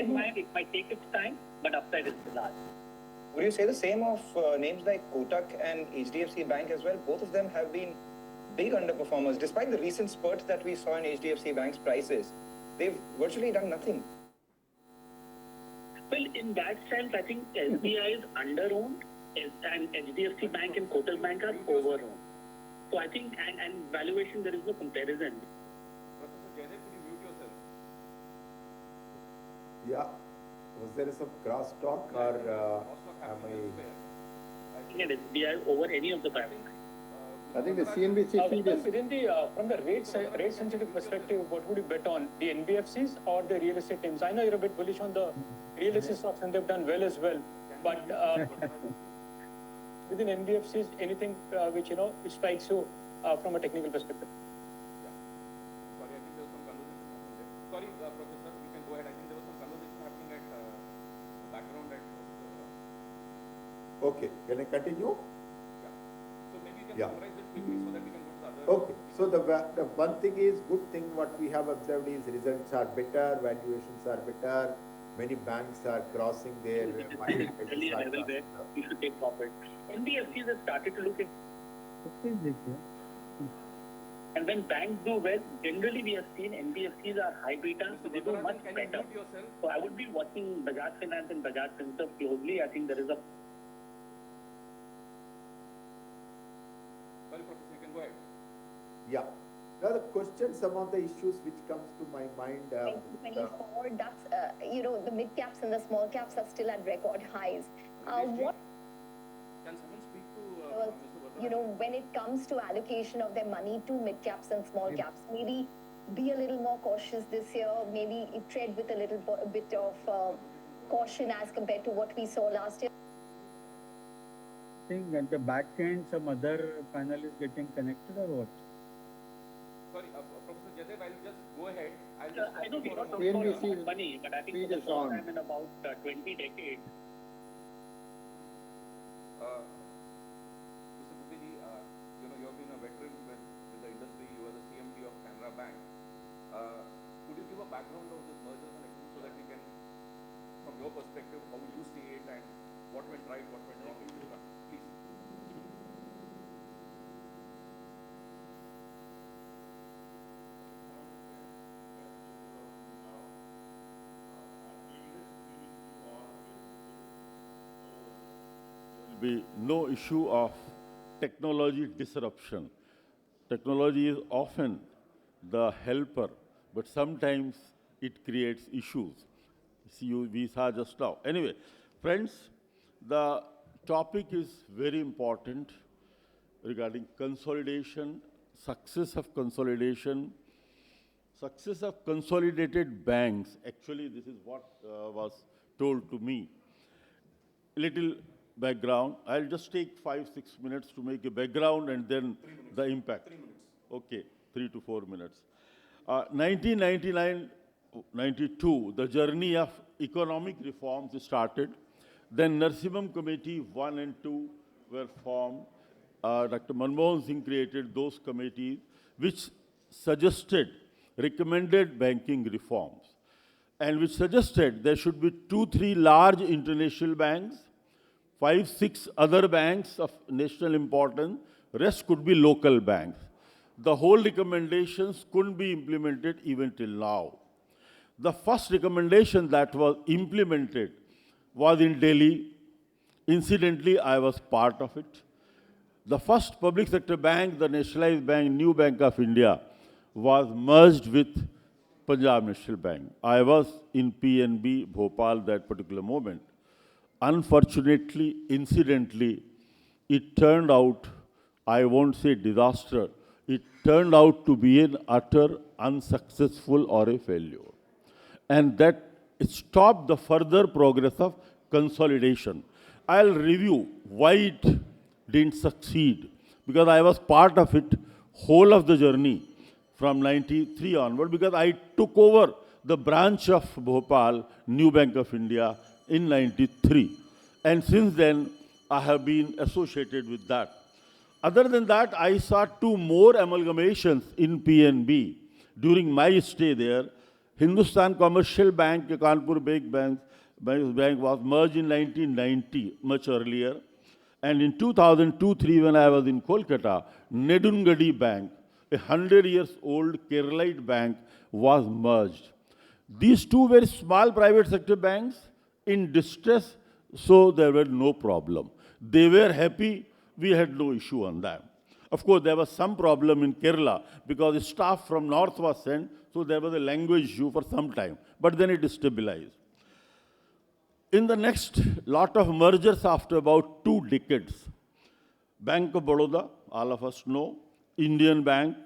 In mind, it might take its time, but upside is large. Would you say the same of names like Kotak and HDFC Bank as well? Both of them have been big underperformers. Despite the recent spurt that we saw in HDFC Bank's prices, they've virtually done nothing. Well, in that sense, I think SBI is under-owned and HDFC Bank and Kotak Bank are over-owned. So I think, and valuation, there is no comparison. Professor Jaidev, could you mute yourself? Yeah. Was there some cross-talk or am I... I think at SBI over any of the banks. I think the CNBC feed is... Within the, from the rate-sensitive perspective, what would you bet on, the NBFCs or the real estate names? I know you're a bit bullish on the real estate stocks and they've done well as well, but within NBFCs, anything which, which strikes you from a technical perspective? Sorry, I think there was some conversation happening there. Sorry, Professor, we can go ahead. I think there was some conversation happening at the background at... Okay, can I continue? Yeah. So maybe you can summarize it quickly so that we can go to the other... Okay, so the one thing is, good thing what we have observed is results are better, valuations are better, many banks are crossing their... Really a level where you should take profit. NBFCs have started to look at... And when banks do well, generally we have seen NBFCs are high beta, so they do much better. So I would be watching Bajaj Finance and Bajaj Finserv closely. I think there is a... Sorry, Professor, you can go ahead. Yeah. Now the question, some of the issues which comes to my mind... 2024, that's, the mid caps and the small caps are still at record highs. What... Can someone speak to Mr. Varma? When it comes to allocation of their money to mid caps and small caps, maybe be a little more cautious this year, maybe tread with a little bit of caution as compared to what we saw last year. I think at the back end, some other panel is getting connected or what? Sorry, Professor Jaidev, I'll just go ahead. I know we not CNBC about money, but I think for the first time in about 20 decades. Mr. Bubiji, you have been a veteran with the industry. You are the CMD of Canara Bank. Could you give a background of this mergers and acquisitions so that we can, from your perspective, how you see it and what went right, what went wrong, etc. Please. Be no issue of technology disruption. Technology is often the helper, but sometimes it creates issues. See, we saw just now. Anyway, friends, the topic is very important regarding consolidation, success of consolidation, success of consolidated banks. Actually, this is what was told to me. Little background. I'll just take 5-6 minutes to make a background and then the impact. 3 minutes. Okay, 3 to 4 minutes. 1999-92, the journey of economic reforms started. Then Narsimham Committee 1 and 2 were formed. Dr. Manmohan Singh created those committees which recommended banking reforms, and which suggested there should be 2-3 large international banks, 5-6 other banks of national importance, rest could be local banks. The whole recommendations couldn't be implemented even till now. The first recommendation that was implemented was in Delhi. Incidentally, I was part of it. The first public sector bank, the nationalized bank, New Bank of India, was merged with Punjab National Bank. I was in PNB, Bhopal, that particular moment. Unfortunately, incidentally, it turned out, I won't say disaster, it turned out to be an utter unsuccessful or a failure. And that stopped the further progress of consolidation. I'll review why it didn't succeed, because I was part of it whole of the journey from 93 onward, because I took over the branch of Bhopal, New Bank of India, in 93. And since then, I have been associated with that. Other than that, I saw 2 more amalgamations in PNB during my stay there. Hindustan Commercial Bank, Kanpur Bank was merged in 1990, much earlier. And in 2002-3, when I was in Kolkata, Nedungadi Bank, a 100 years old Keralite bank, was merged. These two very small private sector banks in distress, so there were no problem. They were happy, we had no issue on that. Of course, there was some problem in Kerala because the staff from north was sent, so there was a language issue for some time, but then it stabilized. In the next lot of mergers after about 2 decades, Bank of Baroda, all of us know, Indian Bank,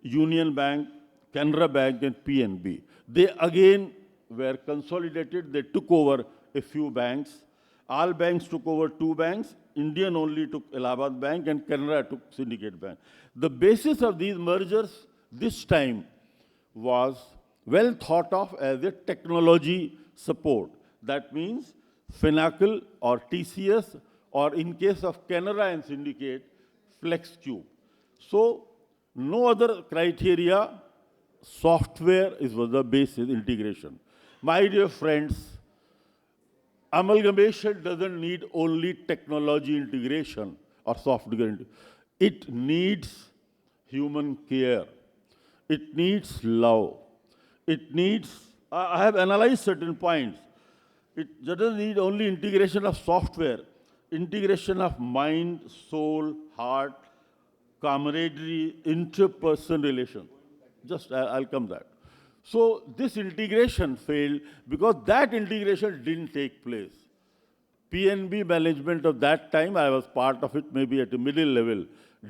Union Bank, Canara Bank and PNB. They again were consolidated, they took over a few banks. All banks took over 2 banks, Indian only took Allahabad Bank and Canara took Syndicate Bank. The basis of these mergers this time was well thought of as a technology support. That means Finacle or TCS or in case of Canara and Syndicate, FlexCube. So no other criteria, software was the basis integration. My dear friends, amalgamation doesn't need only technology integration or software integration. It needs human care. It needs love. It needs, I have analyzed certain points. It doesn't need only integration of software, integration of mind, soul, heart, camaraderie, interpersonal relations. Just, I'll come to that. So this integration failed because that integration didn't take place. PNB management of that time, I was part of it maybe at a middle level,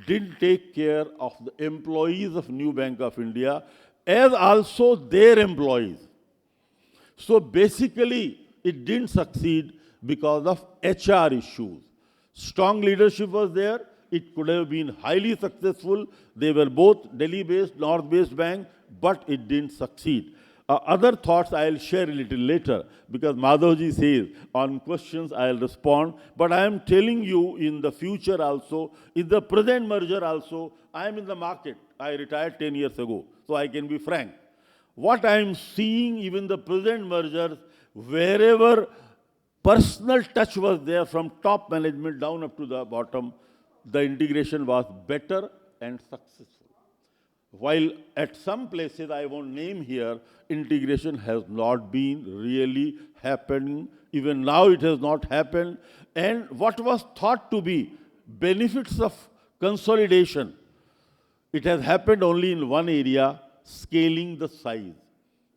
didn't take care of the employees of New Bank of India as also their employees. So basically, it didn't succeed because of HR issues. Strong leadership was there. It could have been highly successful. They were both Delhi-based, North-based bank, but it didn't succeed. Other thoughts I'll share a little later because Madhavji says on questions I'll respond. But I am telling you in the future also, in the present merger also, I am in the market. I retired 10 years ago, so I can be frank. What I am seeing even the present mergers, wherever personal touch was there from top management down up to the bottom, the integration was better and successful. While at some places, I won't name here, integration has not been really happening. Even now it has not happened. And what was thought to be benefits of consolidation, it has happened only in one area, scaling the size,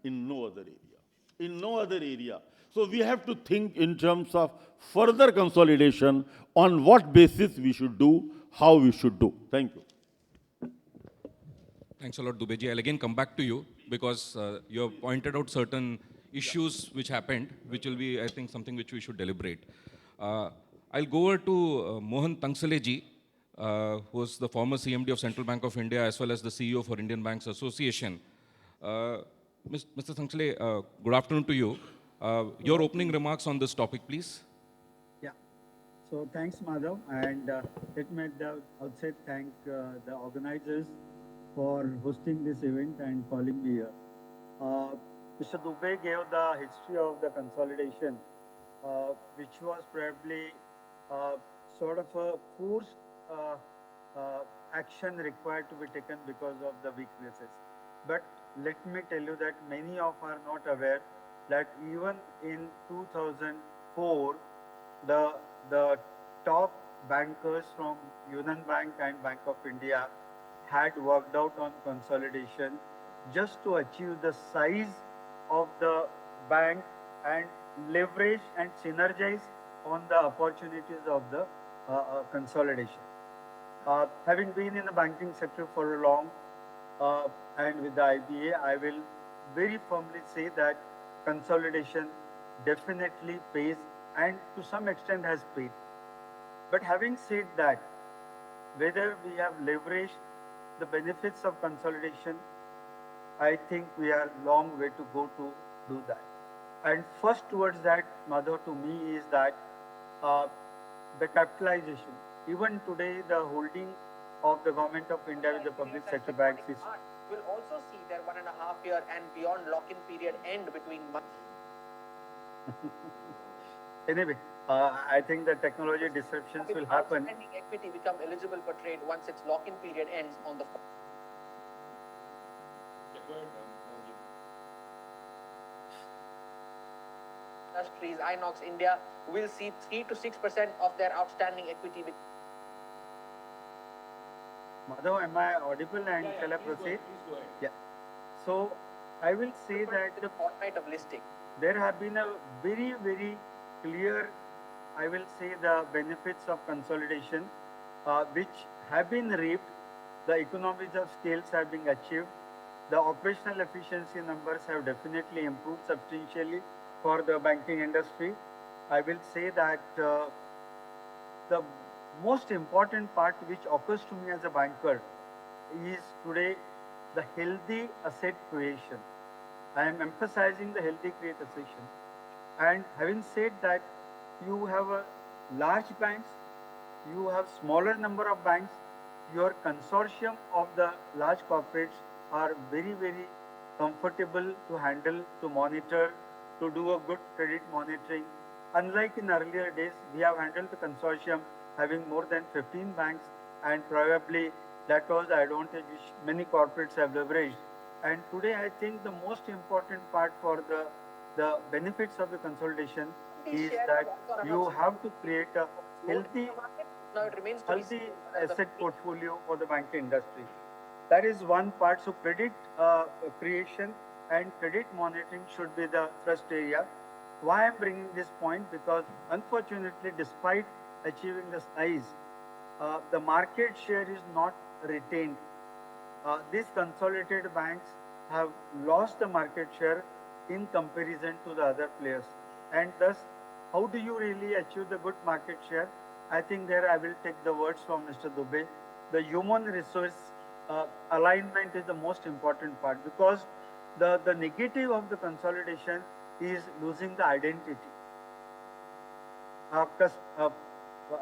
in no other area. In no other area. So we have to think in terms of further consolidation on what basis we should do, how we should do. Thank you. Thanks a lot, Dubeji. I'll again come back to you because you have pointed out certain issues which happened, which will be, I think, something which we should deliberate. I'll go over to Mohan Tangsaleji, who is the former CMD of Central Bank of India as well as the CEO for Indian Banks Association. Mr. Tangsale, good afternoon to you. Your opening remarks on this topic, please. Yeah. So thanks, Madhav. And let me at the outset thank the organizers for hosting this event and calling me here. Mr. Dubey gave the history of the consolidation, which was probably sort of a forced action required to be taken because of the weaknesses. But let me tell you that many of are not aware that even in 2004, the top bankers from Union Bank and Bank of India had worked out on consolidation just to achieve the size of the bank and leverage and synergize on the opportunities of the consolidation. Having been in the banking sector for a long and with the IBA, I will very firmly say that consolidation definitely pays and to some extent has paid. But having said that, whether we have leveraged the benefits of consolidation, I think we are a long way to go to do that. And first towards that, Madhav, to me is that the capitalization. Even today, the holding of the government of India with the public sector banks is will also see their 1.5 year and beyond lock-in period end between months. Anyway, I think the technology disruptions will happen. Outstanding equity become eligible for trade once its lock-in period ends on the. Industries, Inox India will see 3 to 6% of their outstanding equity. Madhav, am I audible and shall I proceed? Please go ahead. Yeah. So I will say that The fortnight of listing. there have been a very, very clear, I will say, the benefits of consolidation, which have been reaped. The economies of scales have been achieved. The operational efficiency numbers have definitely improved substantially for the banking industry. I will say that the most important part which occurs to me as a banker is today the healthy asset creation. I am emphasizing the healthy create asset. And having said that, you have a large banks, you have smaller number of banks, your consortium of the large corporates are very, very comfortable to handle, to monitor, to do a good credit monitoring. Unlike in earlier days, we have handled the consortium having more than 15 banks, and probably that was the advantage which many corporates have leveraged. And today, I think the most important part for the benefits of the consolidation is that you have to create a healthy asset portfolio for the banking industry. That is one part. So credit creation and credit monitoring should be the thrust area. Why I'm bringing this point? Because unfortunately, despite achieving the size, the market share is not retained. These consolidated banks have lost the market share in comparison to the other players. And thus, how do you really achieve the good market share? I think there I will take the words from Mr. Dubey. The human resource alignment is the most important part, because the negative of the consolidation is losing the identity.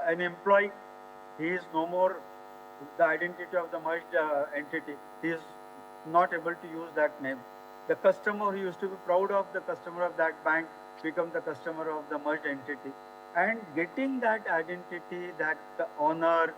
An employee, he is no more the identity of the merged entity. He is not able to use that name. The customer who used to be proud of the customer of that bank become the customer of the merged entity. And getting that identity, that honor,